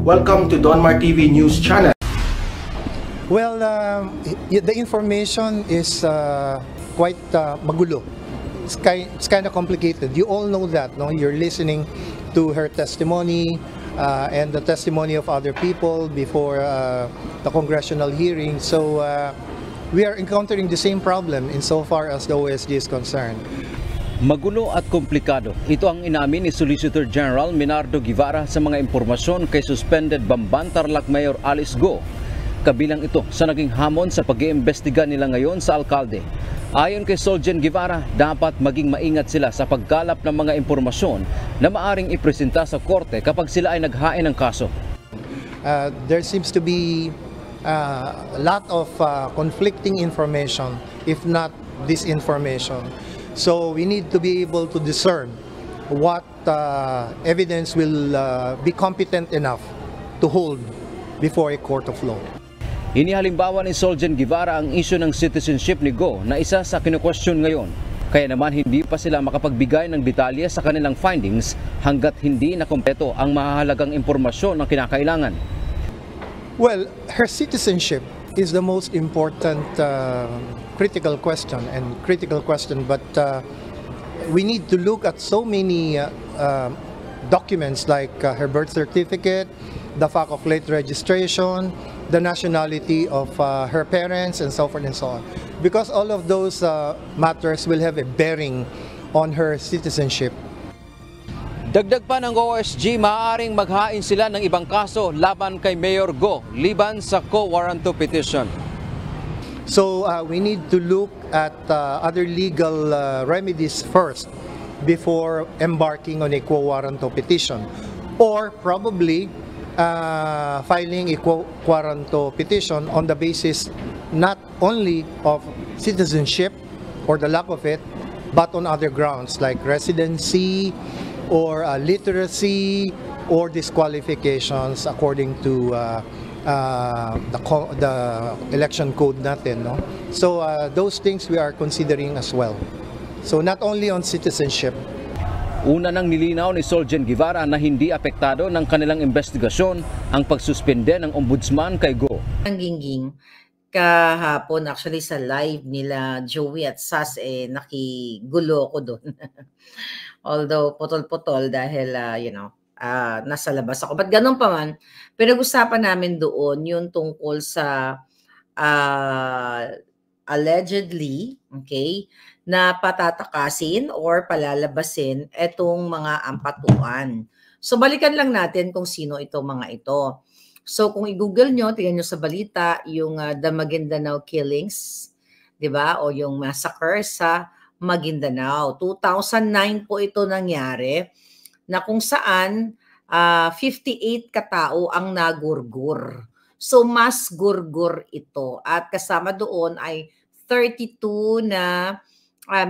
Welcome to Donmar TV News Channel. Well, the information is quite magulo. It's kind of complicated. You all know that, no? You're listening to her testimony and the testimony of other people before the congressional hearing. So we are encountering the same problem insofar as the OSG is concerned. Magulo at komplikado. Ito ang inamin ni Solicitor General Minardo Guevara sa mga impormasyon kay suspended Bamban Tarlac Mayor Alice Go. Kabilang ito sa naging hamon sa pag-iimbestiga nila ngayon sa alkalde. Ayon kay Solgen Guevara, dapat maging maingat sila sa pagkalap ng mga impormasyon na maaring ipresenta sa korte kapag sila ay naghain ng kaso. There seems to be a lot of conflicting information, if not disinformation. So we need to be able to discern what evidence will be competent enough to hold before a court of law. Inihalimbawa ni Solgen Guevara ang isyu ng citizenship ni Go na isa sa kinu-question ngayon. Kaya naman hindi pa sila makapagbigay ng detalye sa kanilang findings hanggat hindi na kompleto ang mahahalagang impormasyon na kinakailangan. Well, her citizenship is the most important critical question, but we need to look at so many documents like her birth certificate, the fact of late registration, the nationality of her parents, and so forth and so on, because all of those matters will have a bearing on her citizenship. Dagdag pa ng OSG, maaaring maghain sila ng ibang kaso laban kay Mayor Go, liban sa quo warranto petition. So we need to look at other legal remedies first before embarking on a quo warranto petition, or probably filing a quo warranto petition on the basis not only of citizenship or the lack of it, but on other grounds like residency, or literacy, or disqualifications according to the election code natin, no? So those things we are considering as well. So not only on citizenship. Una nang nilinaw ni Solgen Guevara na hindi apektado ng kanilang investigasyon ang pagsuspende ng ombudsman kay Go. Ang gingging kahapon actually sa live nila Joey at Sas, nakigulo ko doon. Although putol-putol dahil nasa labas ako. But ganun pa man, pinag-usapan namin doon yung tungkol sa allegedly, okay, na patatakasin or palalabasin etong mga ampatuan. So balikan lang natin kung sino itong mga ito. So kung i-google nyo, tingnan nyo sa balita yung the Maguindanao killings, di ba? O yung massacre sa Maguindanao. 2009 po ito nangyari na kung saan 58 katao ang nagurgur. So mas gurgur ito. At kasama doon ay 32 na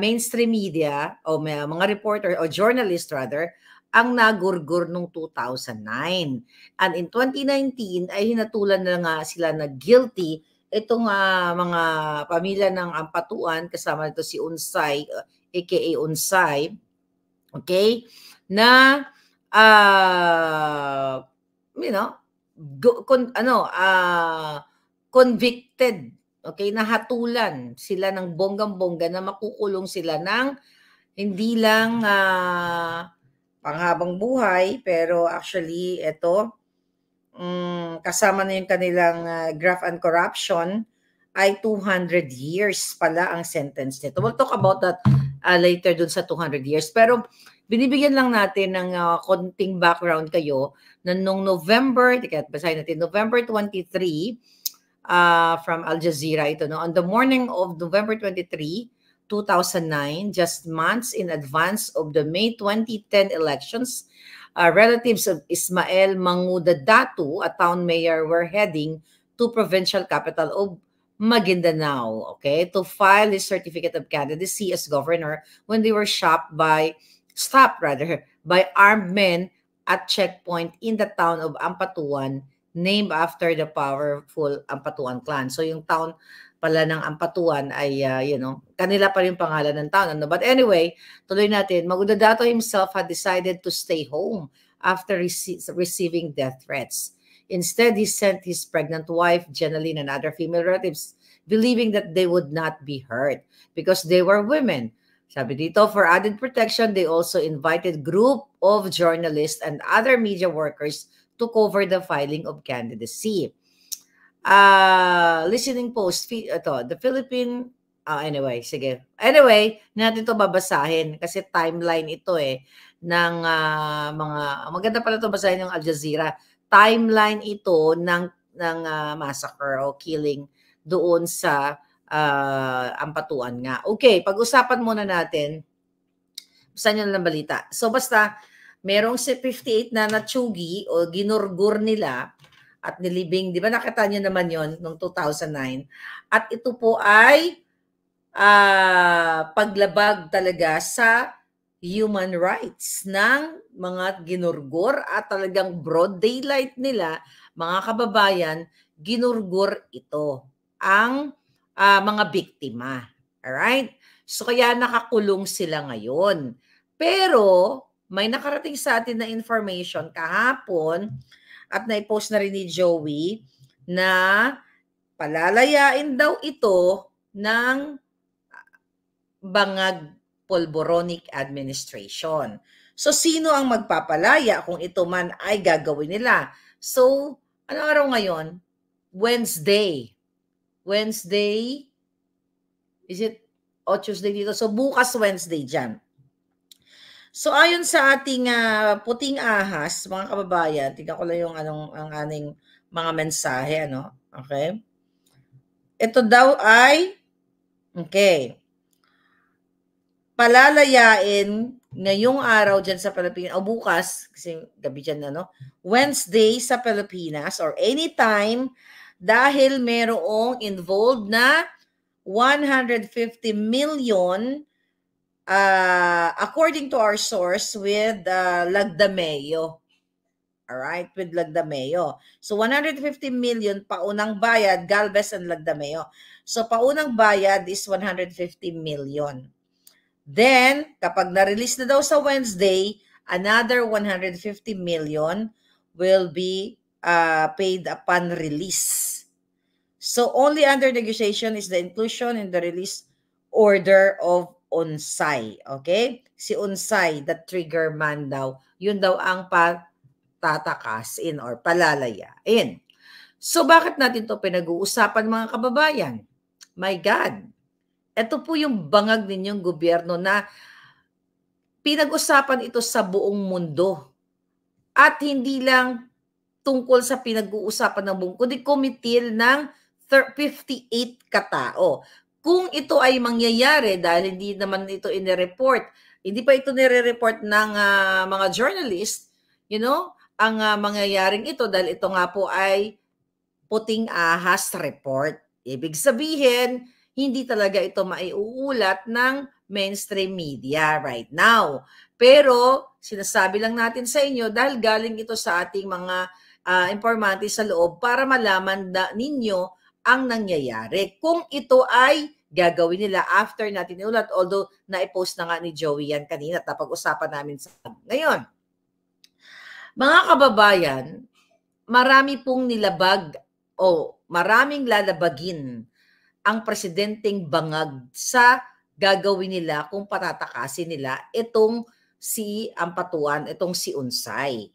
mainstream media o mga reporter o journalist rather ang nagurgur nung 2009. And in 2019 ay hinatulan na nga sila na guilty itong mga pamilya ng ampatuan, kasama nito si Unsay, aka Unsay, okay, na convicted, okay, nahatulan sila ng bonggang-bongga na makukulong sila ng hindi lang panghabang buhay, pero actually ito kasama na yung kanilang graft and corruption ay 200 years pala ang sentence nito. We'll talk about that later dun sa 200 years. Pero binibigyan lang natin ng konting background kayo na nung November 23 from Al Jazeera ito, no? On the morning of November 23, 2009, just months in advance of the May 2010 elections, relatives of Ismael Manguda Datu, a town mayor, were heading to provincial capital of Maguindanao, okay, to file his certificate of candidacy as governor when they were stopped by armed men at checkpoint in the town of Ampatuan, named after the powerful Ampatuan clan. So yung town pala ng Ampatuan ay, kanila pa rin pangalan ng town. Ano? But anyway, tuloy natin. Magudadato himself had decided to stay home after receiving death threats. Instead, he sent his pregnant wife, Jenaline, and other female relatives, believing that they would not be hurt because they were women. Sabi dito, for added protection, they also invited group of journalists and other media workers to cover the filing of candidacy. Listening post, the Philippine, anyway, sige. Anyway, natin to babasahin kasi timeline ito ng maganda pala to basahin yung Al Jazeera. Timeline ito ng massacre o killing doon sa Ampatuan nga. Okay, pag-usapan muna natin. Basta nyo lang balita. So basta, merong si 58 na natsugi o ginurgur nila at nilibing, di ba nakita nyo naman yon noong 2009? At ito po ay paglabag talaga sa human rights ng mga ginurgur at talagang broad daylight nila, mga kababayan, ginurgur ito ang mga biktima. Alright? So kaya nakakulong sila ngayon. Pero may nakarating sa atin na information kahapon at naipost na rin ni Joey na palalayain daw ito ng Bangag Polboronic Administration. So sino ang magpapalaya kung ito man ay gagawin nila? So anong araw ngayon? Wednesday. Is it Tuesday dito? So bukas Wednesday dyan. So ayon sa ating puting ahas, mga kababayan, tingnan ko lang yung ang aning mga mensahe, ano? Okay? Ito daw ay palalayain ngayong araw dyan sa Pilipinas, o bukas, kasi gabi dyan Wednesday sa Pilipinas or anytime dahil merong involved na 150 million according to our source with Lagdameo. Alright, with Lagdameo. So 150 million paunang bayad, Galvez and Lagdameo. So paunang bayad is 150 million. Then, kapag na-release na daw sa Wednesday, another 150 million will be paid upon release. So only under negotiation is the inclusion in the release order of Unsay. Okay? Si Unsay, the trigger man daw, yun daw ang patatakasin or palalayain. So bakit natin to pinag-uusapan, mga kababayan? My God, ito po yung bangag ninyong gobyerno na pinag-usapan ito sa buong mundo. At hindi lang tungkol sa pinag-uusapan ng buong, kundi kumitil ng 58 katao. Kung ito ay mangyayari dahil hindi naman ito inireport, hindi pa ito nire-report ng mga journalist, ang mangyayaring ito dahil ito nga po ay puting ahas report. Ibig sabihin, hindi talaga ito maiuulat ng mainstream media right now. Pero sinasabi lang natin sa inyo dahil galing ito sa ating mga informante sa loob para malaman ninyo ang nangyayari. Kung ito ay gagawin nila after natin iulat, although na-post na nga ni Joey yan kanina at napag-usapan namin sa ngayon. Mga kababayan, marami pong nilabag o maraming lalabagin ang presidenteng bangag sa gagawin nila kung patatakasin nila itong si Ampatuan, itong si Unsay.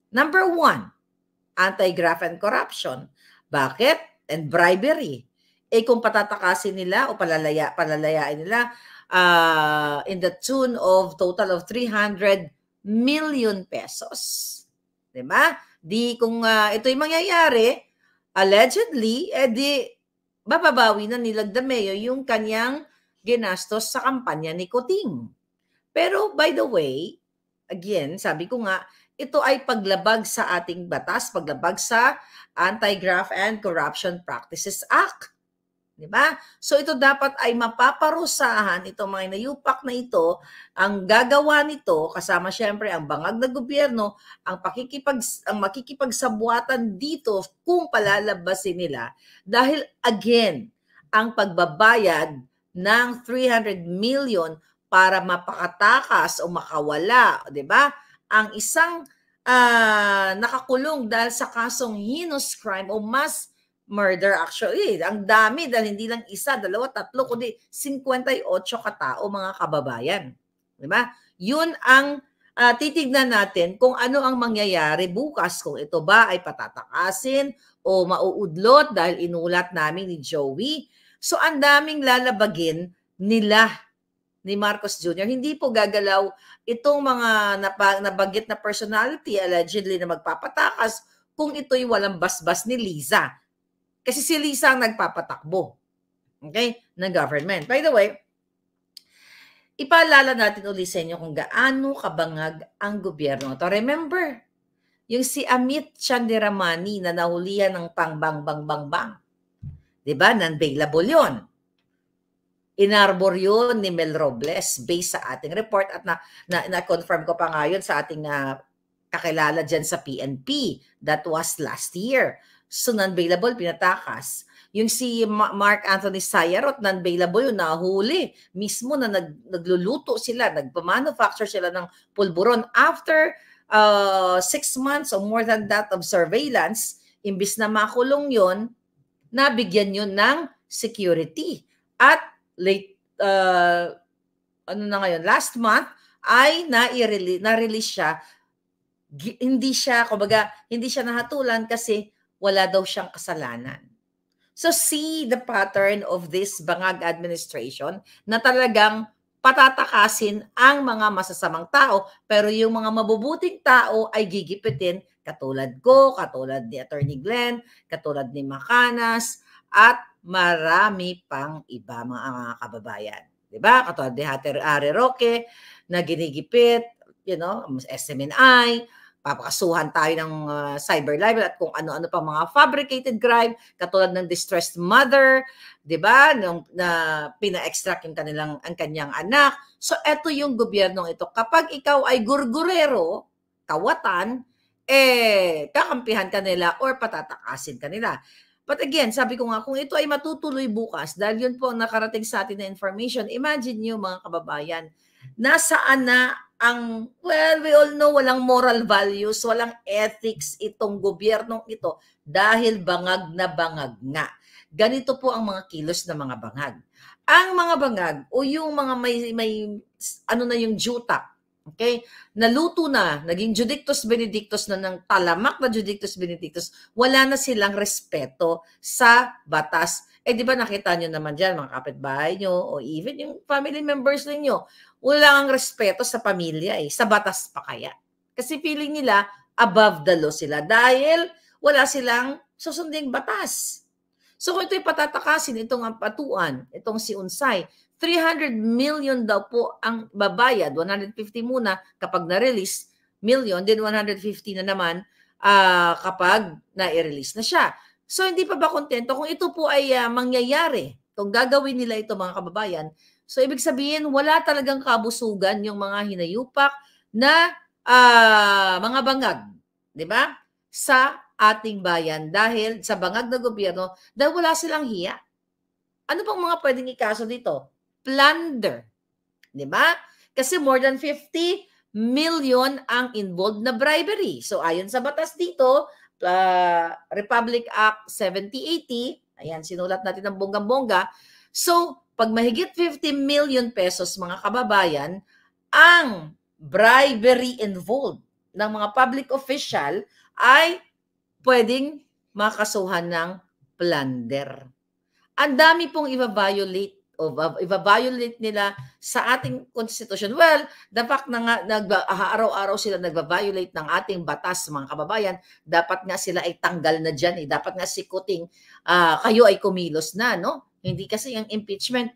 Number 1, anti-graft and corruption. Bakit? And bribery. Kung patatakasin nila o palalayain nila in the tune of total of 300 million pesos. Diba? Di kung ito'y mangyayari, allegedly, di bababawi na ni Lagdameo yung kanyang ginastos sa kampanya ni Coting. Pero by the way, again, sabi ko nga, ito ay paglabag sa ating batas, paglabag sa Anti-Graft and Corruption Practices Act. Diba? So ito dapat ay mapaparusahan, itong mga inayupak na ito, ang gagawa nito, kasama syempre ang bangag na gobyerno, ang makikipagsabuatan dito kung palalabasin nila. Dahil again, ang pagbabayad ng 300 million para mapakatakas o makawala, diba? Ang isang nakakulong dahil sa kasong heinous crime o mass murder actually. Ang dami dahil hindi lang isa, dalawa, tatlo, kundi 58 katao mga kababayan. Diba? Yun ang titignan natin kung ano ang mangyayari bukas, kung ito ba ay patatakasin o mauudlot dahil inulat namin ni Joey. So ang daming lalabagin nila ni Marcos Jr. Hindi po gagalaw itong mga nabanggit na personality allegedly na magpapatakas kung ito'y walang basbas ni Liza. Kasi si Liza ang nagpapatakbo, okay, ng government. By the way, ipaalala natin ulit sa inyo kung gaano kabangag ang gobyerno. To remember, yung si Amit Chandiramani na nahulihan ng pang-bang-bang-bang-bang. Diba? Non-bailable yun. Inarbor yun ni Mel Robles based sa ating report at na-confirm ko pa ngayon sa ating kakilala dyan sa PNP. That was last year. So non-bailable, pinatakas. Yung si Mark Anthony Sayarot, non-bailable yun, nahuli. Mismo na nagluluto sila, nagpa-manufacture sila ng pulburon. After 6 months or more than that of surveillance, imbis na makulong yun, nabigyan yun ng security. At last month ay na-release siya. Hindi siya nahatulan kasi wala daw siyang kasalanan. So see the pattern of this bangag administration na talagang patatakasin ang mga masasamang tao, pero yung mga mabubuting tao ay gigipitin, katulad ko, katulad ni Attorney Glenn, katulad ni Macanas, at marami pang iba mga kababayan. Diba? Katulad ni Harry Roque na ginigipit, SMNI, papakasuhan tayo ng cyber libel at kung ano-ano pa mga fabricated crime, katulad ng distressed mother, diba? Na pina-extract ang kanyang anak. So, eto yung gobyernong ito. Kapag ikaw ay gurgurero, kawatan, kakampihan ka nila or patatakasin ka nila. But again, sabi ko nga, kung ito ay matutuloy bukas, dahil yun po ang nakarating sa atin na information, imagine nyo mga kababayan, nasaan na ang, we all know, walang moral values, walang ethics itong gobyernong ito dahil bangag na bangag nga. Ganito po ang mga kilos ng mga bangag. Ang mga bangag o yung mga may yung juta, okay? Naluto na, naging Judictus Benedictus na ng talamak na Judictus Benedictus, wala na silang respeto sa batas. Di ba nakita nyo naman dyan, mga kapitbahay nyo o even yung family members ninyo, wala ang respeto sa pamilya sa batas pa kaya. Kasi feeling nila above the law sila dahil wala silang susunding batas. So kung ito'y patatakasin, itong ampatuan, itong si Unsay, 300 million daw po ang babayad, 150 muna kapag na-release, million, then 150 na naman kapag na-release na siya. So hindi pa ba kontento kung ito po ay mangyayari, kung gagawin nila ito mga kababayan, so ibig sabihin wala talagang kabusugan yung mga hinayupak na mga bangag, di ba? Sa ating bayan dahil sa bangag na gobyerno dahil wala silang hiya. Ano pang mga pwedeng ikaso dito? Plunder. Di ba? Kasi more than 50 million ang involved na bribery. So ayon sa batas dito, Republic Act 7080, ayan, sinulat natin ng bonggang-bongga. So, pag mahigit 50 million pesos, mga kababayan, ang bribery involved ng mga public official ay pwedeng makasuhan ng plunder. Ang dami pong i-violate nila sa ating constitution. Well, the fact na nga araw-araw sila nagva-violate ng ating batas, mga kababayan, dapat nga sila ay tanggal na dyan. Dapat nga sikuting kayo ay kumilos na, no? Hindi kasi yung impeachment,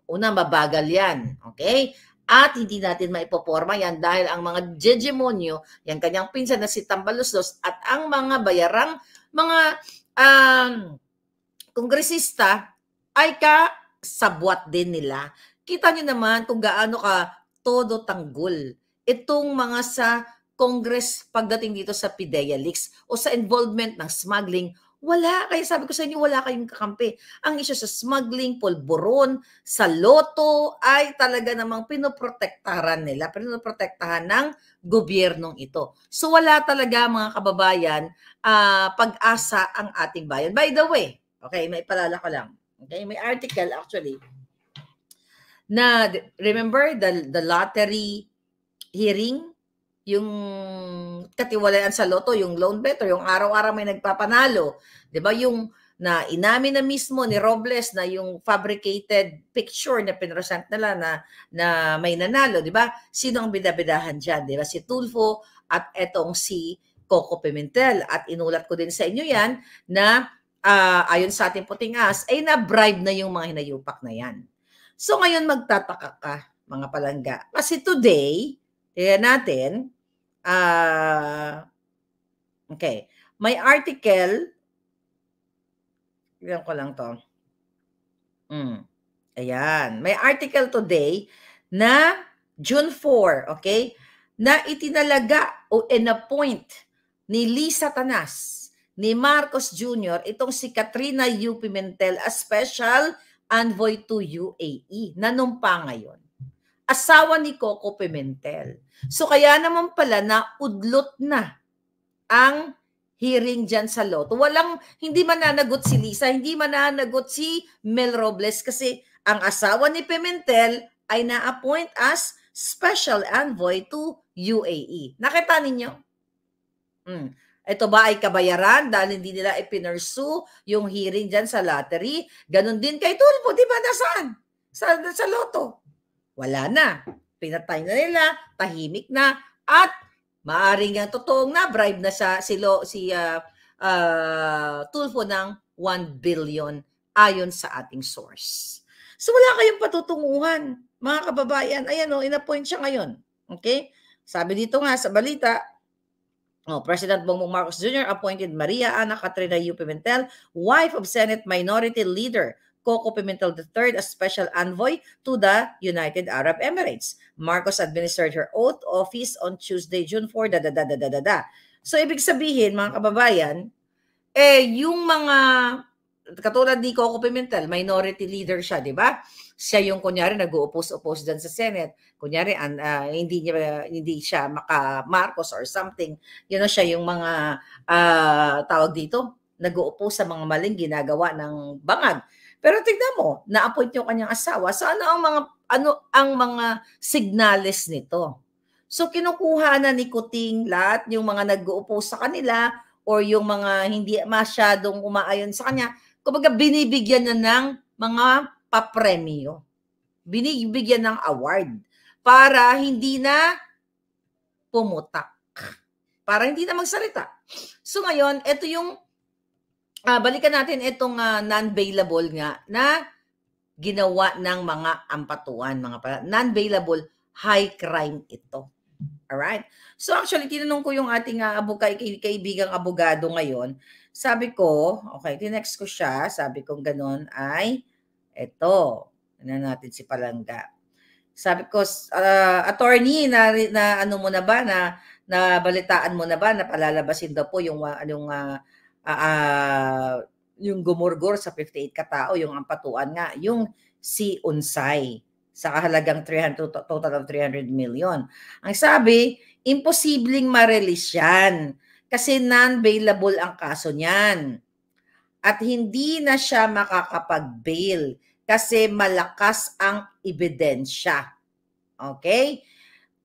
una, mabagal yan. Okay? At hindi natin maipoporma yan dahil ang mga hegemonyo, yung kanyang pinsan na si Tambaloslos at ang mga bayarang mga kongresista ay sabwat din nila. Kita nyo naman kung gaano ka todo tanggol itong mga sa Congress pagdating dito sa PIDEA leaks o sa involvement ng smuggling Wala. Kaya sabi ko sa inyo, wala kayong kakampi. Ang issue sa smuggling, pulburon, sa loto, ay talaga namang pinoprotektahan nila, pinoprotektahan ng gobyernong ito. So wala talaga mga kababayan, pag-asa ang ating bayan. By the way, okay, may palala ko lang. Okay, may article actually na, remember the lottery hearing, yung katiwalayan sa loto, yung lone bet, or yung araw-araw may nagpapanalo. 'Di ba? Yung na inamin na mismo ni Robles na yung fabricated picture na pinresent nila na may nanalo, 'di ba? Sino ang bidabidahan diyan, 'di ba? Si Tulfo at etong si Coco Pimentel. At inulat ko din sa inyo 'yan na ayon sa ating puting as ay na-bribe na yung mga hinayupak na 'yan. So ngayon magtataka ka, mga palangga. Kasi today, tingnan natin, okay, may article, tignan ko lang to. Ayan, may article today na June 4, okay, na itinalaga o in-appoint ni Lisa Tanas, ni Marcos Jr., itong si Katrina U. Pimentel as Special Envoy to UAE, nanumpa ngayon. Asawa ni Coco Pimentel. So kaya naman pala na udlot na ang hearing dyan sa loto. Hindi mananagot si Lisa, hindi mananagot si Mel Robles kasi ang asawa ni Pimentel ay na-appoint as Special Envoy to UAE. Nakita ninyo? Ito ba ay kabayaran dahil hindi nila ipinursu yung hearing dyan sa lottery? Ganon din kay Tulfo, di ba? Nasaan? Sa loto. Wala na. Pinatay na nila, tahimik na, at maaring ang totoong na bribe na si Tulfo ng 1 billion ayon sa ating source. So wala kayong patutunguhan, mga kababayan. Ayan o, in-appoint siya ngayon. Okay? Sabi dito nga sa balita, President Bongbong Marcos Jr. appointed Maria Ana Katrina U. Pimentel, wife of Senate Minority Leader Coco Pimentel III as Special Envoy to the United Arab Emirates. Marcos administered her oath of office on Tuesday, June 4, So, ibig sabihin, mga kababayan, yung mga, katulad ni Coco Pimentel, minority leader siya, di ba? Siya yung, kunyari, nag-oppose dyan sa Senate. Kunyari, hindi siya maka-Marcos or something. Yun na siya yung mga, tawag dito, nag-oppose sa mga maling ginagawa ng bangag. Pero tignan mo, na-appoint yung kanyang asawa. So ano ang mga signales nito? So kinukuha na ni Kuting lahat yung mga nag-oppose sa kanila or yung mga hindi masyadong umaayon sa kanya. Kumbaga binibigyan na ng mga papremyo. Binibigyan ng award para hindi na pumutak. Para hindi na magsalita. So ngayon, ito yung balikan natin itong non-bailable nga na ginawa ng mga ampatuan, non-bailable high crime ito. Alright? So actually, tinanong ko yung ating kaibigang abogado ngayon. Sabi ko, okay, tinext ko siya, sabi ko ganun ay, eto, natin si Palangga. Sabi ko, attorney, na ano mo na ba, na balitaan mo na ba, na palalabasin daw po yung gumurgur sa 58 katao, yung ampatuan nga, yung si Unsay, sa kahalagang total of 300 million. Ang sabi, imposibleng ma-release yan kasi non-bailable ang kaso niyan. At hindi na siya makakapag-bail kasi malakas ang ebidensya. Okay?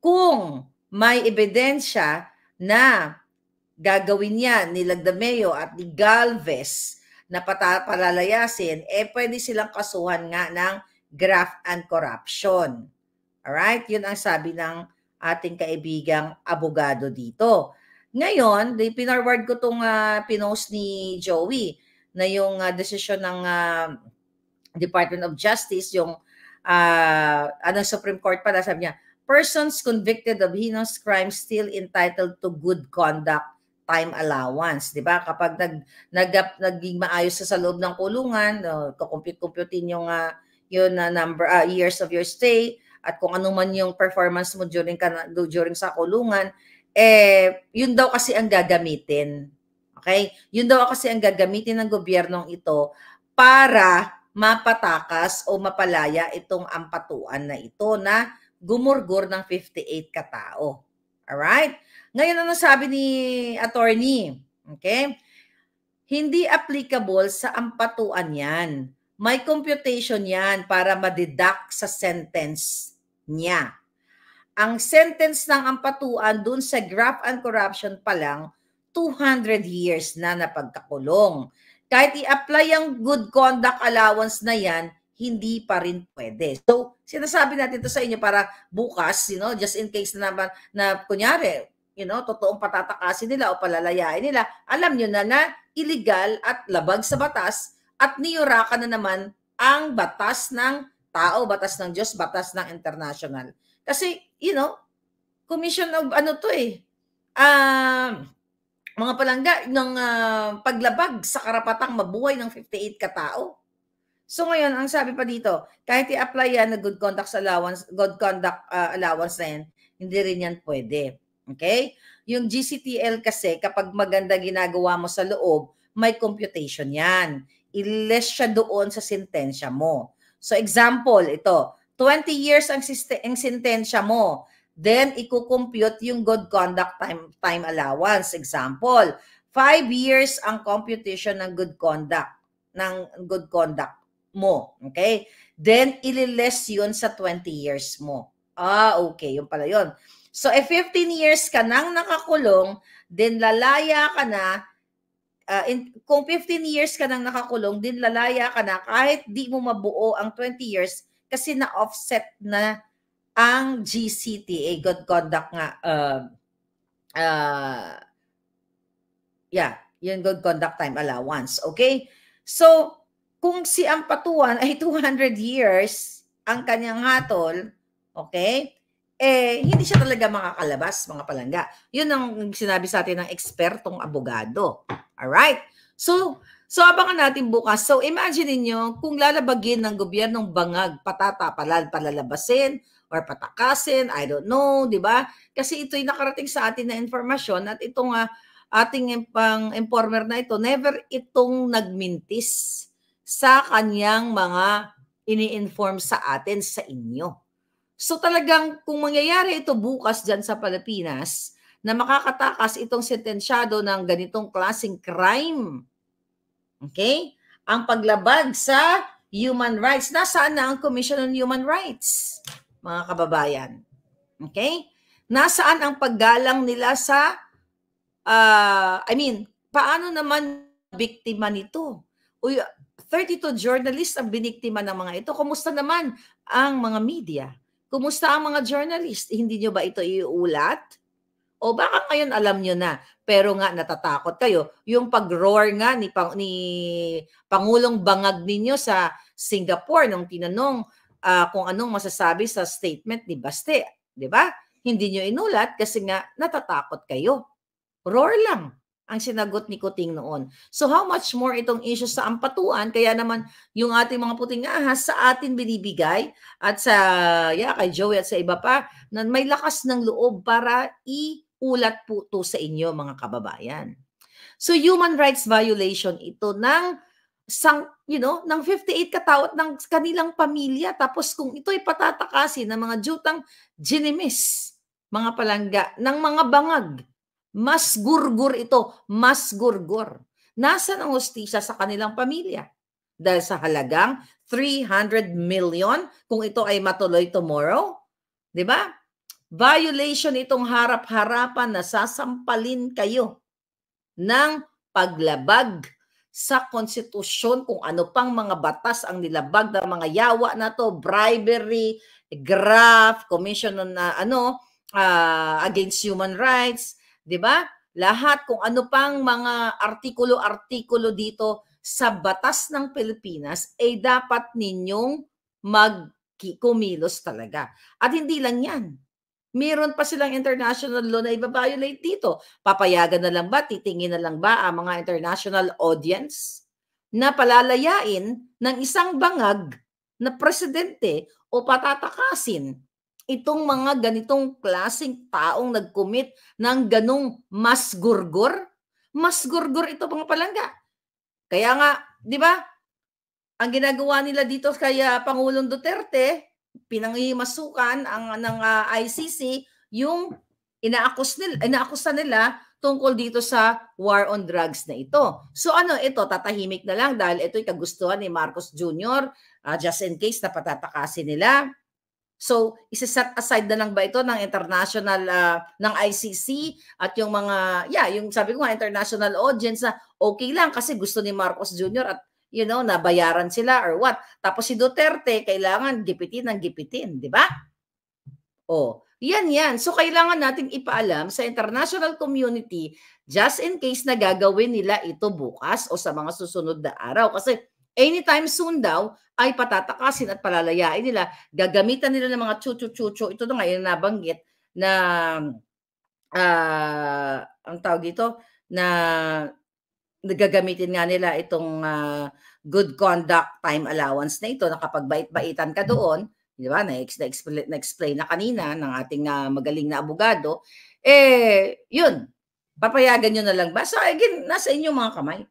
Kung may ebidensya na gagawin niya ni Lagdameo at ni Galvez na palalayasin, pwede silang kasuhan nga ng graft and corruption. Alright? Yun ang sabi ng ating kaibigang abogado dito. Ngayon, pinarward ko itong pinost ni Joey na yung desisyon ng Department of Justice, yung Supreme Court pala, sabi niya, persons convicted of heinous crimes still entitled to good conduct time allowance, 'di ba? Kapag naging maayos sa loob ng kulungan, kukumpute-kumputin yung number years of your stay at kung ano man yung performance mo during sa kulungan, yun daw kasi ang gagamitin. Okay? Yun daw kasi ang gagamitin ng gobyernong ito para mapatakas o mapalaya itong ampatuan na ito na gumurgur ng 58 katao. Alright? Ngayon, ano sabi ni attorney? Okay? Hindi applicable sa ampatuan yan. May computation yan para ma-deduct sa sentence niya. Ang sentence ng ampatuan dun sa graft and corruption pa lang, 200 years na napagkakulong. Kahit i-apply ang good conduct allowance na yan, hindi pa rin pwede. So, sinasabi natin ito sa inyo para bukas, just in case na naman, na kunyari, totoong patatakasin nila o palalayain nila, alam nyo na illegal at labag sa batas at niyurakan na naman ang batas ng tao, batas ng Diyos, batas ng international. Kasi, commission of mga palangga ng paglabag sa karapatang mabuhay ng 58 katao. So ngayon, ang sabi pa dito, kahit i-apply yan na good conduct allowance na yan, hindi rin yan pwede. Okay? Yung GCTL kasi, kapag maganda ginagawa mo sa loob, may computation yan. I-less siya doon sa sentensya mo. So example, ito, 20 years ang sentensya mo. Then, i-compute yung good conduct time allowance. Example, 5 years ang computation ng good conduct mo. Okay? Then, ililess yun sa 20 years mo. Okay. Yun pala yun. So, 15 years ka nang nakakulong, then lalaya ka na, kung 15 years ka nang nakakulong, din lalaya ka na kahit di mo mabuo ang 20 years kasi na-offset na ang GCTA, good conduct nga, yung good conduct time allowance. Okay? So, kung si ampatuan ay 200 years ang kanyang hatol, okay, hindi siya talaga makakalabas, mga palangga. Yun ang sinabi sa atin ng ekspertong abogado. Alright? So abangan natin bukas. So, imagine niyo kung lalabagin ng gobyernong bangag, palalabasin, or patakasin, I don't know, di ba? Kasi ito'y nakarating sa atin na informasyon at itong ating informer na ito, never itong nagmintis sa kanyang mga ini-inform sa atin, sa inyo. So talagang kung mangyayari ito bukas dyan sa Pilipinas, na makakatakas itong sentensyado ng ganitong klaseng crime, okay? Ang paglabag sa human rights, nasaan na ang Commission on Human Rights? Mga kababayan. Okay? Nasaan ang paggalang nila sa, paano naman biktima nito? 32 journalists ang biniktima ng mga ito. Kumusta naman ang mga media? Kumusta ang mga journalist? Hindi nyo ba ito iulat? O baka ngayon alam nyo na, pero nga natatakot kayo. Yung pag-roar nga ni Pangulong Bangag ninyo sa Singapore nung tinanong kung anong masasabi sa statement ni Baste, di ba? Hindi nyo inulat kasi nga natatakot kayo. Roar lang ang sinagot ni Kuting noon. So how much more itong issue sa ampatuan, kaya naman yung ating mga puting ahas sa atin binibigay at sa kay Joey at sa iba pa na may lakas ng loob para iulat po to sa inyo, mga kababayan. So human rights violation ito ng ng 58 katao at ng kanilang pamilya. Tapos kung ito'y patatakasin ng mga jutang ginimis, mga palangga, ng mga bangag, mas gurgur ito, mas gurgur. Nasaan ang hustisya sa kanilang pamilya? Dahil sa halagang 300 million, kung ito ay matuloy tomorrow, di ba? Violation itong harap-harapan na sasampalin kayo ng paglabag sa konstitusyon, kung ano pang mga batas ang nilabag ng mga yawa na to, bribery, graft, commission on against human rights, di ba? Lahat kung ano pang mga artikulo-artikulo dito sa batas ng Pilipinas ay dapat ninyong magkumilos talaga. At hindi lang yan. Meron pa silang international law na i-violate dito. Papayagan na lang ba, titingin na lang ba ang mga international audience na palalayain ng isang bangag na presidente o patatakasin itong mga ganitong klaseng taong nag-commit ng ganong mas gurgur? mas gurgur ito mga palangga. Kaya nga, di ba, ang ginagawa nila dito kay Pangulong Duterte, pinangihimasukan ng ICC yung inaakusa nila tungkol dito sa war on drugs na ito. So ano, ito tatahimik na lang dahil ito'y kagustuhan ni Marcos Jr. Just in case na patatakasin nila. So, isa-set aside na lang ba ito ng international, ng ICC at yung mga, yung sabi ko nga, international audience na okay lang kasi gusto ni Marcos Jr. at, nabayaran sila or what. Tapos si Duterte, kailangan gipitin ng gipitin, di ba? Yan. So, kailangan natin ipaalam sa international community just in case na gagawin nila ito bukas o sa mga susunod na araw. Kasi, anytime soon daw ay patatakasin at palalayain nila. Gagamitan nila ng mga chuchu-chuchu. Ito na nga yung nabanggit na ang tawag dito na gagamitin nga nila itong good conduct time allowance na ito na kapag bait-baitan ka doon, di ba? Na-explain na kanina ng ating magaling na abogado, yun, papayagan nyo na lang ba? So again, nasa inyong mga kamay.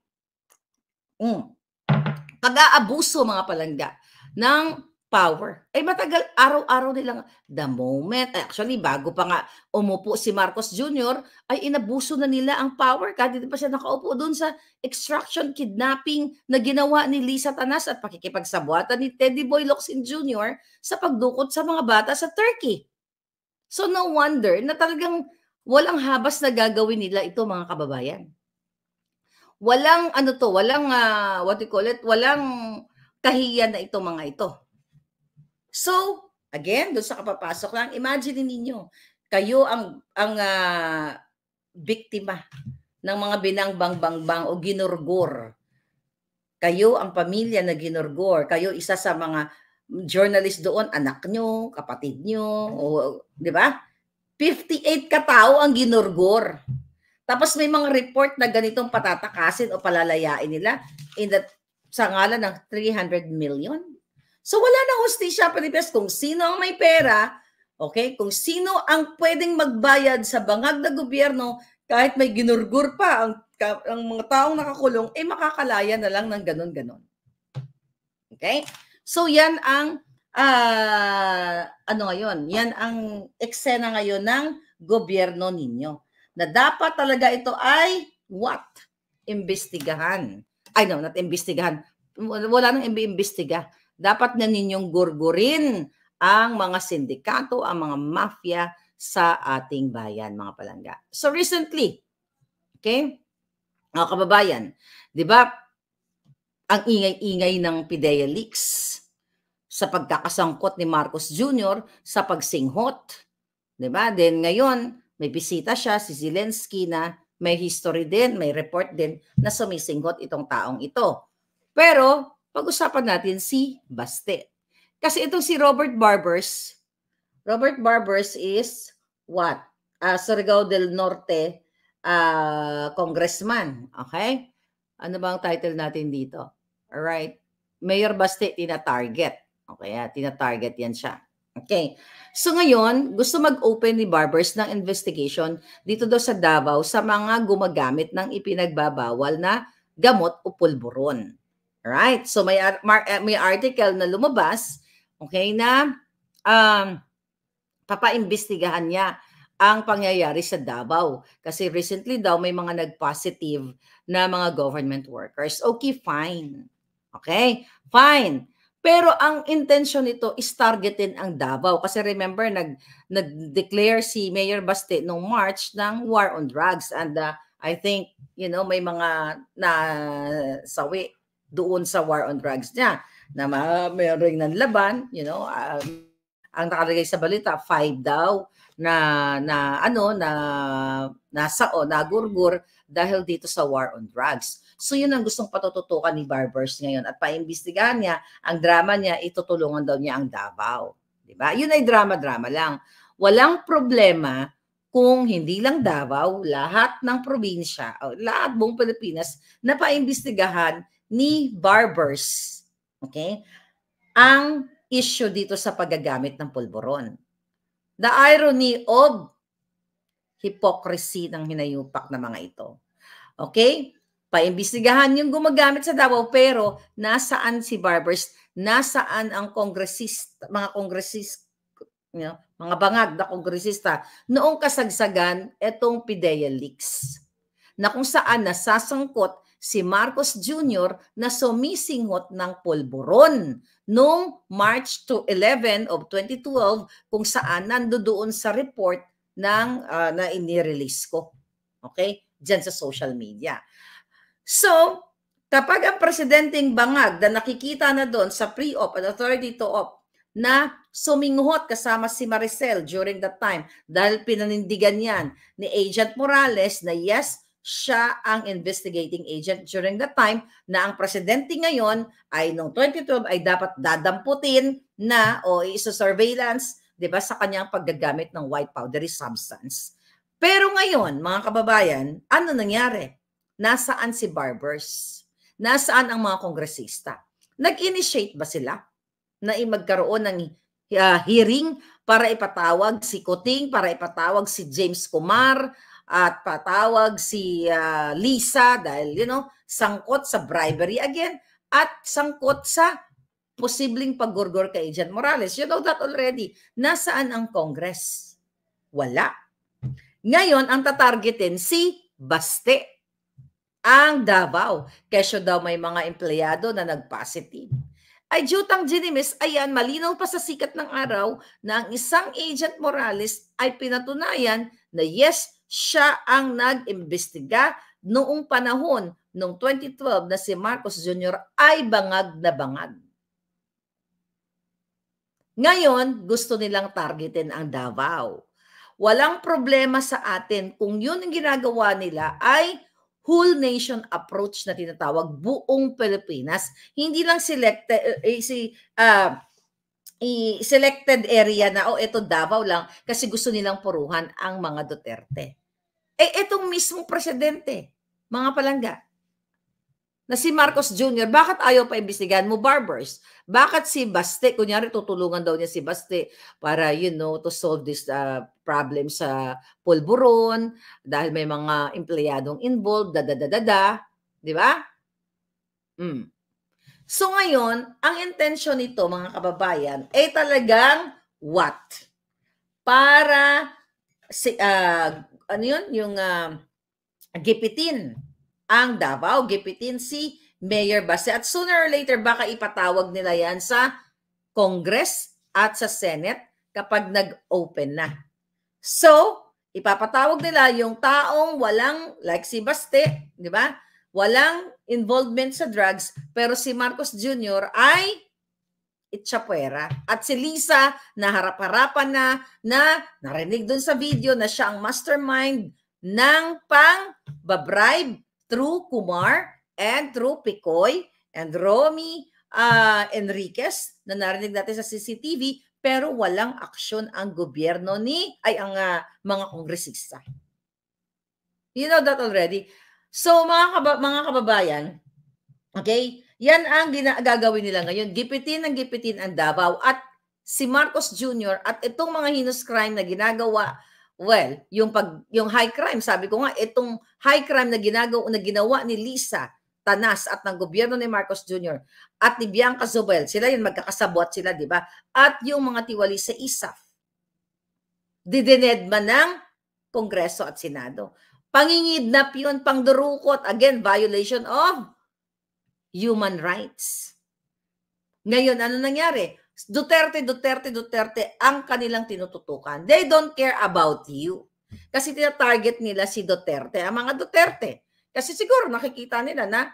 Pag-aabuso mga palangga ng power. Matagal, araw-araw nilang the moment. Actually, bago pa nga umupo si Marcos Jr., ay inabuso na nila ang power. Kahit hindi pa siya nakaupo doon sa extraction, kidnapping na ginawa ni Lisa Tanas at pakikipagsabuatan ni Teddy Boy Locsin Jr. sa pagdukot sa mga bata sa Turkey. So no wonder na talagang walang habas na gagawin nila ito mga kababayan. Walang walang kahiyan na ito mga ito. So, again, doon sa kapapasok lang, imagine ninyo, kayo ang biktima ng mga binang-bang-bang-bang o ginurgur. Kayo ang pamilya na ginurgur. Kayo isa sa mga journalist doon, anak nyo, kapatid nyo, di ba? 58 katao ang ginurgur. Tapos may mga report na ganitong patatakasin o palalayain nila sa ngalan ng 300 million. So wala nang hustisya, Pilipinas, kung sino ang may pera, okay? Kung sino ang pwedeng magbayad sa bangag na gobyerno, kahit may ginurgur pa ang mga taong nakakulong, makakalaya na lang ng ganon-ganon. Okay? So yan ang yan ang eksena ngayon ng gobyerno ninyo. Na dapat talaga ito ay what? Imbestigahan. Not imbestigahan. Wala nang imbestiga. Dapat na ninyong gurgurin ang mga sindikato, ang mga mafia sa ating bayan, mga palangga. So recently, okay, mga kababayan, di ba, ang ingay-ingay ng PIDEA leaks sa pagkakasangkot ni Marcos Jr. sa pagsinghot. Di ba? Then ngayon, may bisita siya, si Zelensky, na may history din, may report din na sumisinggot itong taong ito. Pero, pag-usapan natin si Baste. Kasi itong si Robert Barbers is what? Surigao del Norte congressman. Okay? Ano ba ang title natin dito? Alright. Mayor Baste, tina-target. Okay, tina-target yan siya. Okay. So ngayon, gusto mag-open ni Barbers ng investigation dito daw sa Davao sa mga gumagamit ng ipinagbabawal na gamot o pulburon. Alright? So may article na lumabas, okay, na papaimbestigahan niya ang pangyayari sa Davao. Kasi recently daw may mga nag-positive na mga government workers. Okay, fine. Okay? Fine. Pero ang intention nito is targetin ang Davao. Kasi remember, nag-declare si Mayor Baste noong March ng war on drugs. And I think, may mga nasawi doon sa war on drugs niya. Na mayroong nanlaban, ang nakalagay sa balita, 5 daw nagurgur dahil dito sa war on drugs. So yun ang gustong patututukan ni Barbers ngayon at paimbestigahan niya, ang drama niya, itutulungan daw niya ang Davao. Diba? Yun ay drama-drama lang. Walang problema kung hindi lang Davao, lahat ng probinsya, o lahat buong Pilipinas na paimbestigahan ni Barbers. Okay? Ang issue dito sa paggagamit ng pulburon. The irony of hypocrisy ng hinayupak na mga ito. Okay? Paimbestigahan yung gumagamit sa Davao, pero nasaan si Barbers? Nasaan ang kongresista, mga kongresista, mga bangag na kongresista noong kasagsagan etong PIDEA leaks, na kung saan nasasangkot si Marcos Jr. na sumisinghot ng pulburon noong March 11 of 2012, kung saan nandoon sa report ng na inirelease ko. Okay? Diyan sa social media. So, kapag ang presidenteng bangag na nakikita na doon sa pre-op at authority to op na suminghot kasama si Maricel during that time dahil pinanindigan yan ni Agent Morales na yes, siya ang investigating agent during that time, na ang presidente ngayon ay noong 2012 ay dapat dadamputin na o iso-surveillance, di ba, sa kanyang paggagamit ng white powdery substance. Pero ngayon, mga kababayan, ano nangyari? Nasaan si Barbers? Nasaan ang mga kongresista? Nag-initiate ba sila na magkaroon ng hearing para ipatawag si Kuting, para ipatawag si James Kumar, at patawag si Lisa dahil, sangkot sa bribery again at sangkot sa posibleng paggurgor kay Agent Morales? You know that already. Nasaan ang Congress? Wala. Ngayon, ang tatargetin si Baste, ang Davao. Kesyo daw may mga empleyado na nag-positive. Ay jutang ginimis, ayan, malinaw pa sa sikat ng araw na ang isang Agent Morales ay pinatunayan na yes, siya ang nag-imbestiga noong panahon noong 2012 na si Marcos Jr. ay bangag na bangag. Ngayon, gusto nilang targetin ang Davao. Walang problema sa atin kung yun ang ginagawa nila ay whole nation approach na tinatawag, buong Pilipinas. Hindi lang selected selected area na ito Davao lang kasi gusto nilang puruhan ang mga Duterte. Itong mismong presidente, mga palangga, na si Marcos Jr., bakit ayaw pa imbestigahan mo, Barbers? Bakit si Baste, kunyari tutulungan daw niya si Baste para, to solve this problem sa pulburon, dahil may mga empleyadong involved, di ba? So ngayon, ang intention nito, mga kababayan, ay talagang what? Para gipitin ang Davao, gipitin si Mayor Baste. At sooner or later, baka ipatawag nila yan sa Congress at sa Senate kapag nag-open na. So, ipapatawag nila yung taong walang, like si Baste, di ba? Walang involvement sa drugs, pero si Marcos Jr. ay itchapwera. At si Lisa, na harap-harapan na narinig dun sa video na siya ang mastermind ng pang-babribe through Kumar and through Picoy and Romy Enriquez na narinig natin sa CCTV, pero walang aksyon ang gobyerno ang mga kongresista. You know that already. So mga kababayan, okay, yan ang gagawin nila ngayon. Gipitin ang Davao at si Marcos Jr. at itong mga heinous crime na ginagawa. Well, yung high crime, sabi ko nga, itong high crime na ginawa ni Lisa Tanas at ng gobyerno ni Marcos Jr. at ni Bianca Zobel, sila yun, magkakasabot sila, di ba? At yung mga tiwali sa ISAF, didinedma ng Kongreso at Senado. Pangingidnap yun, pangdurukot, again, violation of human rights. Ngayon, ano nangyari? Duterte ang kanilang tinututukan. They don't care about you. Kasi tina-target nila si Duterte, ang mga Duterte. Kasi siguro nakikita nila na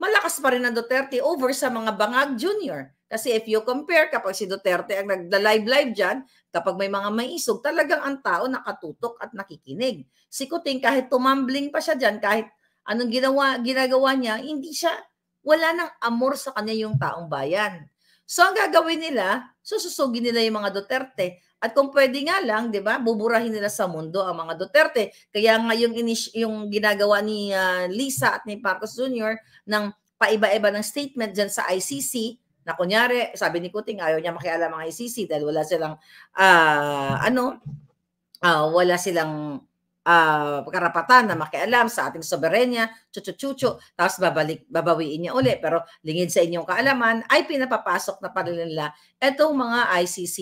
malakas pa rin ang Duterte over sa mga Bangag Jr. Kasi if you compare, kapag si Duterte ang nagda-live dyan, kapag may mga maisog, talagang ang tao nakatutok at nakikinig. Si Kuting, kahit tumambling pa siya dyan, kahit anong ginagawa niya, wala nang amor sa kanya yung taong bayan. So ang gagawin nila, sususugin nila yung mga Duterte. At kung pwede nga lang, 'di ba, buburahin nila sa mundo ang mga Duterte. Kaya nga yung ginagawa ni Lisa at ni Marcos Jr. ng paiba-iba ng statement diyan sa ICC na kunyari, sabi ni Kuting, ayaw niya makialam ang ICC dahil wala silang karapatan na makialam sa ating soberenya, chuchu-chuchu, tapos babawiin niya uli, pero lingid sa inyong kaalaman, ay pinapapasok na pa rin nila itong mga ICC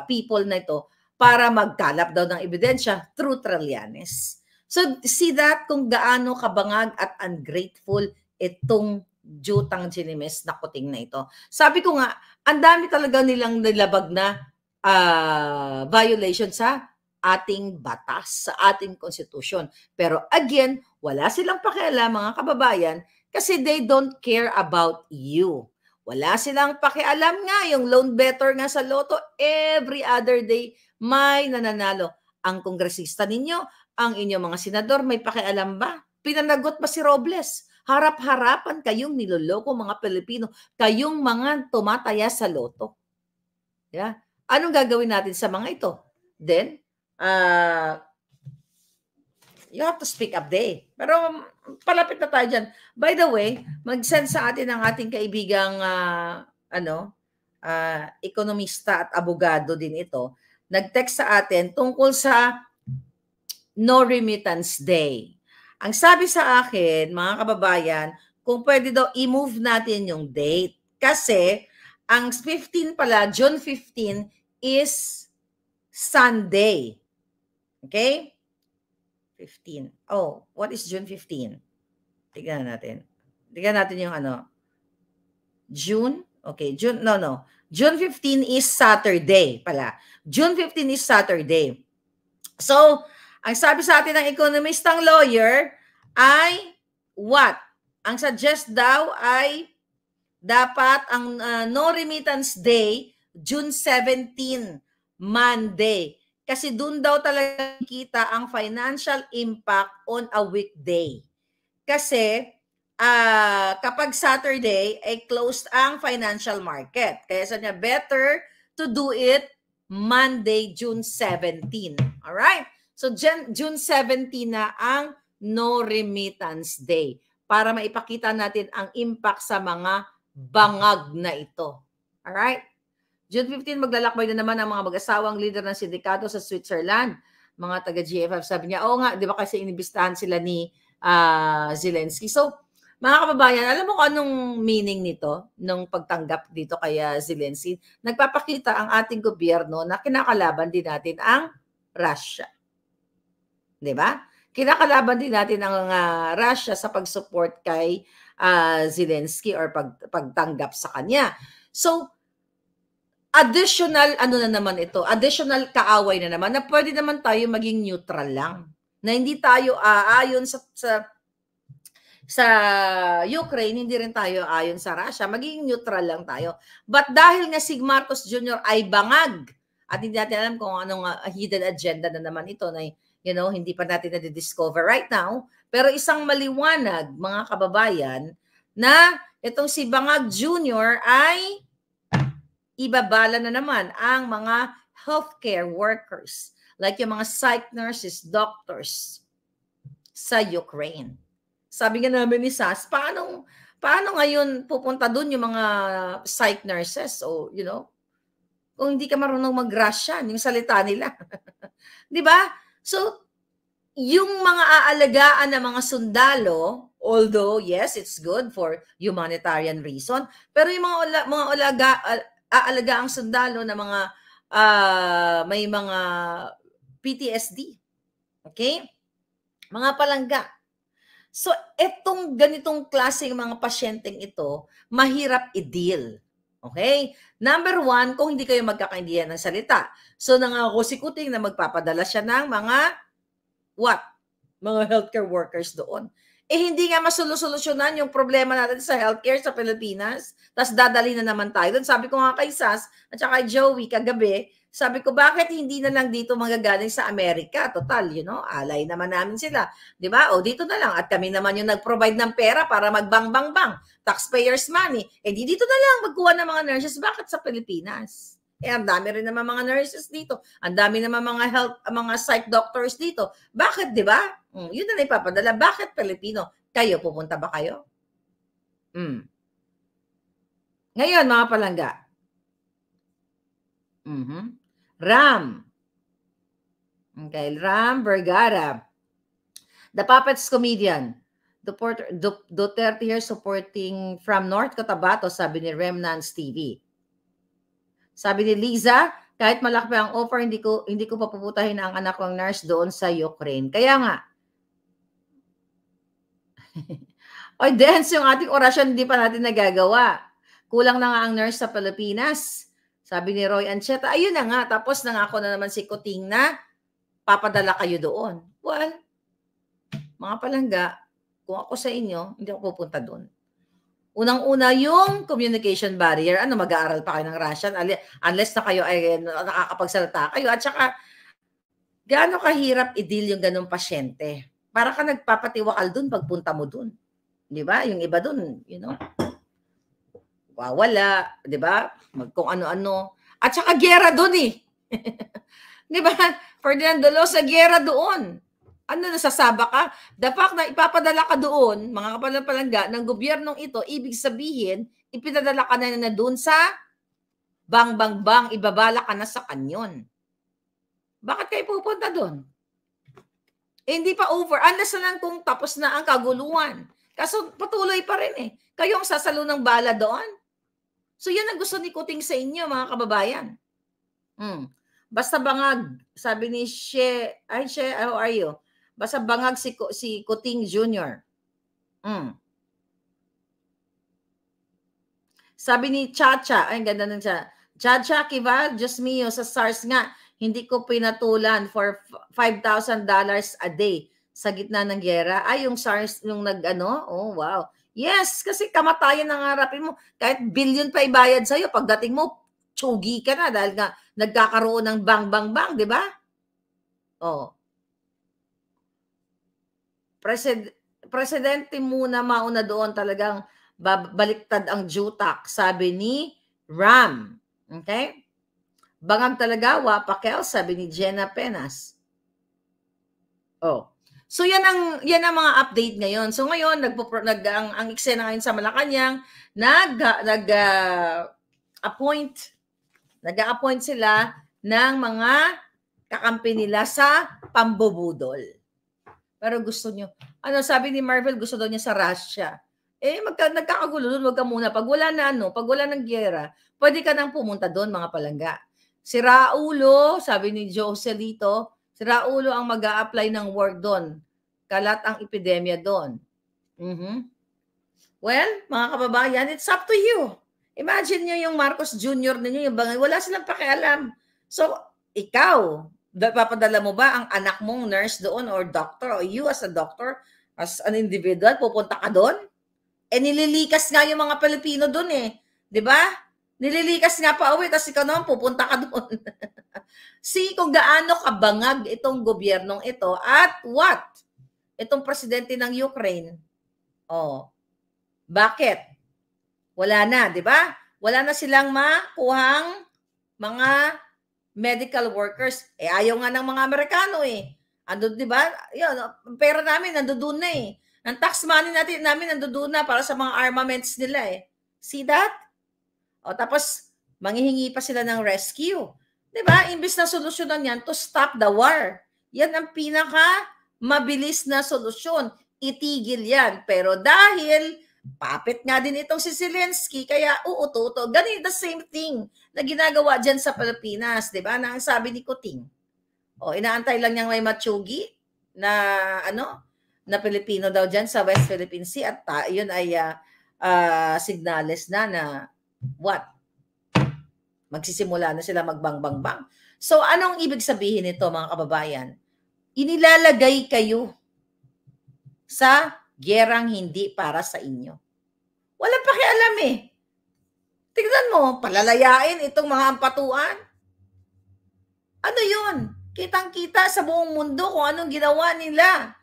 people na ito para magkalap daw ng ebidensya through Trillanes. So, see that kung gaano kabangag at ungrateful itong Jutang Ginimes na kuting na ito. Sabi ko nga, ang dami talaga nilang nilabag na violation sa ating batas, sa ating konstitusyon. Pero again, wala silang pakialam mga kababayan kasi they don't care about you. Wala silang pakialam nga, yung loan better nga sa loto, every other day may nananalo. Ang kongresista ninyo, ang inyong mga senador, may pakialam ba? Pinanagot ba si Robles? Harap-harapan kayong niloloko mga Pilipino, kayong mga tumataya sa loto. Yeah? Anong gagawin natin sa mga ito? Then, you have to speak up day. Pero palapit na tayo dyan. By the way, mag-send sa atin ang ating kaibigang ekonomista at abogado din ito. Nag-text sa atin tungkol sa No Remittance Day. Ang sabi sa akin, mga kababayan, kung pwede daw i-move natin yung date. Kasi ang 15 pala, June 15 is Sunday. Okay? 15. Oh, what is June 15? Tignan natin. Tignan natin yung June? Okay, June, no. June 15 is Saturday pala. June 15 is Saturday. So, ang sabi sa atin ng economistang lawyer ay what? Ang suggest daw ay dapat ang No Remittance Day, June 17, Monday. Kasi doon daw talaga kita ang financial impact on a weekday. Kasi kapag Saturday ay closed ang financial market. Kaya sa niya better to do it Monday, June 17. Alright? So June 17 na ang No Remittance Day para maipakita natin ang impact sa mga bangag na ito. Alright? June 15, maglalakbay na naman ang mga mag-asawang leader ng sindikato sa Switzerland. Mga taga-GFF, sabi niya, oo nga, di ba kasi inibistahan sila ni Zelensky. So, mga kababayan, alam mo kung anong meaning nito, nung pagtanggap dito kay Zelensky? Nagpapakita ang ating gobyerno na kinakalaban din natin ang Russia. Di ba? Kinakalaban din natin ang Russia sa pag-support kay Zelensky or pagtanggap sa kanya. So, additional, na naman ito, additional kaaway na naman na pwede naman tayo maging neutral lang. Na hindi tayo aayon sa Ukraine, hindi rin tayo aayon sa Russia. Maging neutral lang tayo. But dahil nga si Marcos Jr. ay bangag, at hindi natin alam kung anong hidden agenda na naman ito na hindi pa natin na-discover right now, pero isang maliwanag, mga kababayan, na itong si Bangag Jr. ay ibabala na naman ang mga healthcare workers, like yung mga psych nurses, doctors sa Ukraine. Sabi nga namin ni SAS, paano ngayon pupunta doon yung mga psych nurses? O, kung hindi ka marunong mag-Russian, yung salita nila. Di ba? So, yung mga aalagaan na mga sundalo, although, yes, it's good for humanitarian reason, pero yung mga aalaga ang sundalo na mga may mga PTSD. Okay? Mga palangga. So, etong ganitong klaseng mga pasyenteng ito, mahirap i-deal. Okay? Number one, kung hindi kayo magkakaintindihan ng salita. So, nangako si Kuting na magpapadala siya ng mga mga healthcare workers doon. Hindi nga masolusyonan yung problema natin sa healthcare sa Pilipinas. Tapos dadali na naman tayo doon. Sabi ko nga kay Sas at saka kay Joey kagabi, sabi ko bakit hindi na lang dito magagaling sa Amerika? Total, alay naman namin sila. Di ba? O dito na lang. At kami naman yung nag-provide ng pera para magbang-bang-bang. Taxpayers money. Dito na lang magkuha ng mga nurses. Bakit sa Pilipinas? Ang dami rin naman mga nurses dito. Ang dami naman mga psych doctors dito. Bakit, di ba? Yun na ipapadala. Bakit Pilipino? Kayo, pupunta ba kayo? Ngayon, mga palangga. Ram. Okay, Ram Vergara. The Puppets comedian. Duterte here supporting from North Cotabato, sabi ni Remnants TV. Sabi ni Liza, kahit malaki ang offer, hindi ko papuputahin ang anak kong nurse doon sa Ukraine. Kaya nga, oy, dance yung ating orasyon, hindi pa natin nagagawa. Kulang na nga ang nurse sa Pilipinas. Sabi ni Roy Ancheta, ayun na nga, tapos nangako na naman si Kuting na papadala kayo doon. Well, mga palangga, kung ako sa inyo, hindi ako pupunta doon. Unang-una yung communication barrier. Ano, mag-aaral pa kayo ng Russian? Unless na kayo ay nakakapagsalita kayo. At saka, gaano kahirap i-deal yung ganong pasyente? Para ka nagpapatiwakal doon pagpunta mo doon. Di ba? Yung iba doon, you know, wawala, di ba? Kung ano-ano. At saka gera doon eh. Di ba? Ferdinand Dolosa, gera doon. Ano, nasasaba ka? The fact na ipapadala ka doon, mga kapalangga, ng gobyernong ito, ibig sabihin, ipinadala ka na doon sa bang, ibabala ka na sa kanyon. Bakit kayo pupunta doon? Eh, hindi pa over. Unless na lang kung tapos na ang kaguluhan. Kaso patuloy pa rin eh. Kayo ang sasalo ng bala doon. So yan ang gusto ni Kuting sa inyo, mga kababayan. Basta bangag, sabi ni She, how are you? Basta bangag si Kuting Jr. Sabi ni Chacha, ay ganda nun siya. Chacha, Kival, Diyos mio, sa SARS nga, hindi ko pinatulan for $5,000 a day sa gitna ng gera. Ay, yung SARS, yung nag-ano, oh wow. Yes, kasi kamatayan ang harapin mo. Kahit billion pa ibayad sa'yo, pagdating mo, tsugi ka na dahil nga nagkakaroon ng bang, di ba? Oh. Presidente muna mauna doon, talagang baliktad ang jutak, sabi ni Ram. Okay? Bangag talaga, wapakel, sabi ni Jenna Penas. Oh. So yan ang mga update ngayon. So ngayon ang eksena ngayon sa Malacanang, nag-appoint sila ng mga kakampi nila sa pambubudol. Pero gusto nyo, ano sabi ni Marvel, gusto daw niya sa Russia. Eh, nagkakagulo doon, wag ka muna. Pag wala ng giyera, pwede ka nang pumunta doon, mga palangga. Si Raulo, sabi ni Joselito, si Raulo ang mag-a-apply ng work doon. Kalat ang epidemya doon. Well, mga kababayan, it's up to you. Imagine nyo yung Marcos Jr. ninyo, yung bangay, wala silang pakialam. So, ikaw, papadala mo ba ang anak mong nurse doon or doctor or you as a doctor, as an individual, pupunta ka doon? Eh, nililikas nga yung mga Pilipino doon eh. Di ba? Nililikas nga pa uwi, tapos ikaw naman pupunta ka doon. See kung gaano kabangag itong gobyernong ito at what? Itong presidente ng Ukraine. Oh. Bakit? Wala na, di ba? Wala na silang makuhang mga medical workers. Eh, ayaw nga ng mga Amerikano eh. Andun, di ba? Yun, pera namin, nandoon na eh. Ang tax money namin nandoon na para sa mga armaments nila eh. See that? O tapos, manghihingi pa sila ng rescue. Di ba? Imbis na solusyonan yan to stop the war. Yan ang pinaka mabilis na solusyon. Itigil yan. Pero dahil papit nga din itong si Zelensky, kaya uuto-uto. Ganun the same thing na ginagawa dyan sa Pilipinas. Di ba? Na ang sabi ni Kuting. O, inaantay lang niyang may matsugi na na Pilipino daw dyan sa West Philippine Sea at yun ay signales na what? Magsisimula na sila magbang-bang-bang. So, anong ibig sabihin nito, mga kababayan? Inilalagay kayo sa gerang hindi para sa inyo. Walang pakialam eh. Tignan mo, palalayain itong mga ampatuan. Ano yun? Kitang-kita sa buong mundo kung anong ginawa nila.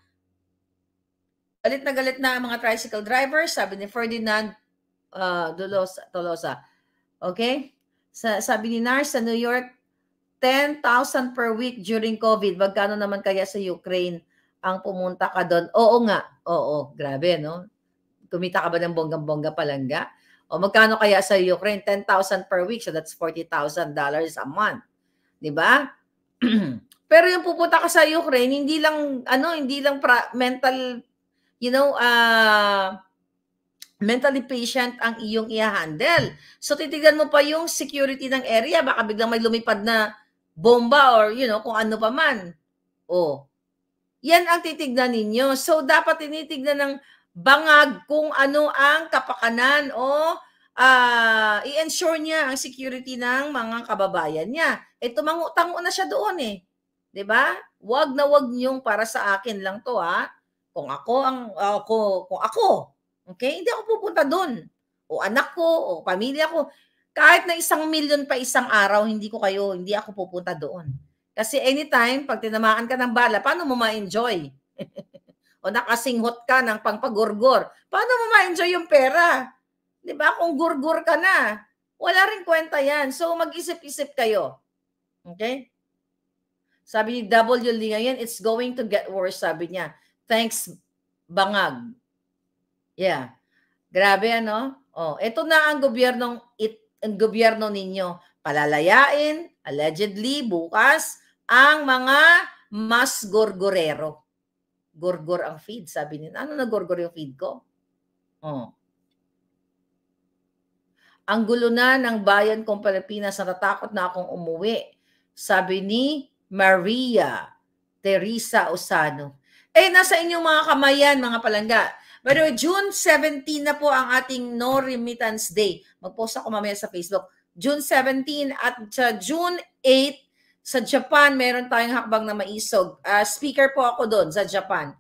Galit na mga tricycle drivers, sabi ni Ferdinand Tolosa. Okay? Sabi ni Nars sa New York, 10,000 per week during COVID. Magkano naman kaya sa Ukraine ang pumunta ka doon? Oo nga. Oo, grabe, no? Kumita ka ba ng bonggang-bongga palangga? O magkano kaya sa Ukraine? 10,000 per week. So that's $40,000 a month. Di ba? Pero yung pupunta ka sa Ukraine, hindi lang mental, mentally patient ang iyong i-handle. So titignan mo pa yung security ng area, baka biglang may lumipad na bomba or kung ano pa man. Yan ang titignan ninyo. So dapat tinitignan ng bangag kung ano ang kapakanan o i-ensure niya ang security ng mga kababayan niya. Tumango na siya doon eh. 'Di ba? Wag na wag niyong para sa akin lang 'to ha. Kung ako, okay, hindi ako pupunta doon. O anak ko, o pamilya ko. Kahit na 1 milyon pa isang araw, hindi ako pupunta doon. Kasi anytime, pag tinamaan ka ng bala, paano mo ma-enjoy? O nakasinghot ka ng pangpagurgur, paano mo ma-enjoy yung pera? Diba? Kung gurgur ka na, wala rin kwenta yan. So mag-isip-isip kayo. Okay? Sabi ni W. Lee ngayon, it's going to get worse, sabi niya. Thanks, bangag. Yeah. Grabe ito na ang gobyerno ninyo. Palalayain, allegedly, bukas, ang mga mas gorgorero. Gorgor ang feed, sabi niya. Ano na gorgor yung feed ko? Ang gulo na ng bayan kong Pilipinas, natatakot na akong umuwi. Sabi ni Maria Teresa Osano. Nasa inyong mga kamay yan, mga palangga. By the way, June 17 na po ang ating No Remittance Day. Mag-post ako mamaya sa Facebook. June 17 at June 8 sa Japan, meron tayong hakbang na maisog. Speaker po ako doon sa Japan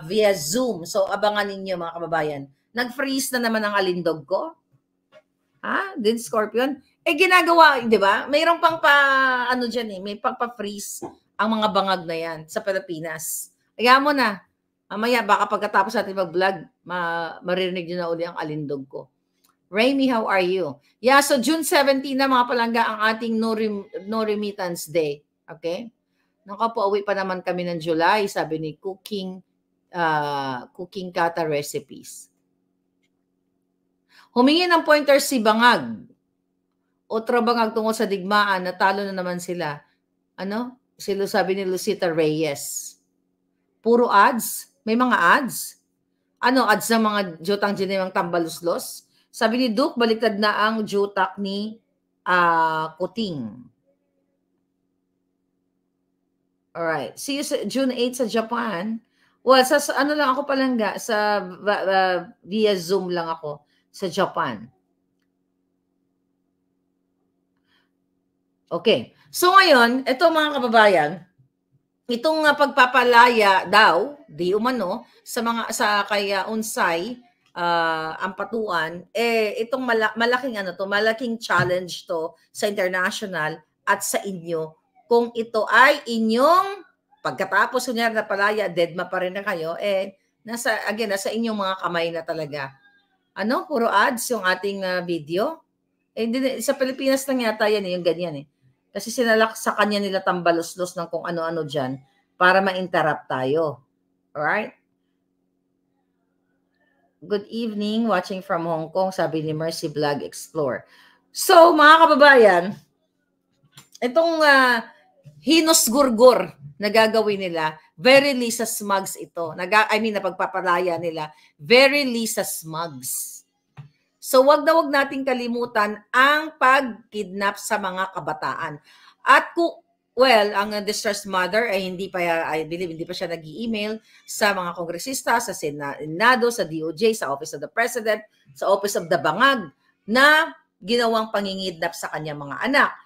via Zoom. So, abangan ninyo mga kababayan. Nag-freeze na naman ang alindog ko. Din Scorpion. Ginagawa, di ba? Mayroon pang may pang-freeze ang mga bangag na yan sa Pilipinas. Kaya mo na. Mamaya, baka pagkatapos natin mag-vlog, maririnig nyo na uli ang alindog ko. Raimi, how are you? Yeah, so June 17 na mga palangga ang ating No Remittance Day. Okay? Nakapauwi pa naman kami ng July, sabi ni Cooking Kata Recipes. Humingi ng pointer si Bangag. Otro Bangag tungkol sa digmaan, natalo na naman sila. Sila sabi ni Lucita Reyes. Puro ads? May mga ads? Ads ng mga jutang ginewang tambaluslos? Sabi ni Duke, baliktad na ang jutak ni Kuting. Alright. See you sa June 8 sa Japan. Well, sa lang ako palangga. Sa via Zoom lang ako sa Japan. Okay. So ngayon, ito mga kababayan, itong pagpapalaya daw, di umano, sa kaya Unsay, Ampatuan, itong malaking challenge to sa international at sa inyo. Kung ito ay inyong, pagkatapos kunyari na palaya, deadma pa rin na kayo, nasa inyong mga kamay na talaga. Puro ads yung ating video? Sa Pilipinas lang yata yan, yung ganyan Kasi sinalak sa kanya nila tambalos-los ng kung ano-ano dyan para ma-interrupt tayo. Alright? Good evening, watching from Hong Kong, sabi ni Mercy Vlog Explore. So, mga kababayan, itong hinos-gurgur na gagawin nila, very Lisa Smugs ito. Napagpapalaya nila, very Lisa Smugs. So, wag nating kalimutan ang pag-kidnap sa mga kabataan. At ang distressed mother ay I believe hindi pa siya nag-i-email sa mga kongresista, sa Senado, sa DOJ, sa Office of the President, sa Office of the Bangag na ginawang pangingidnap sa kanyang mga anak.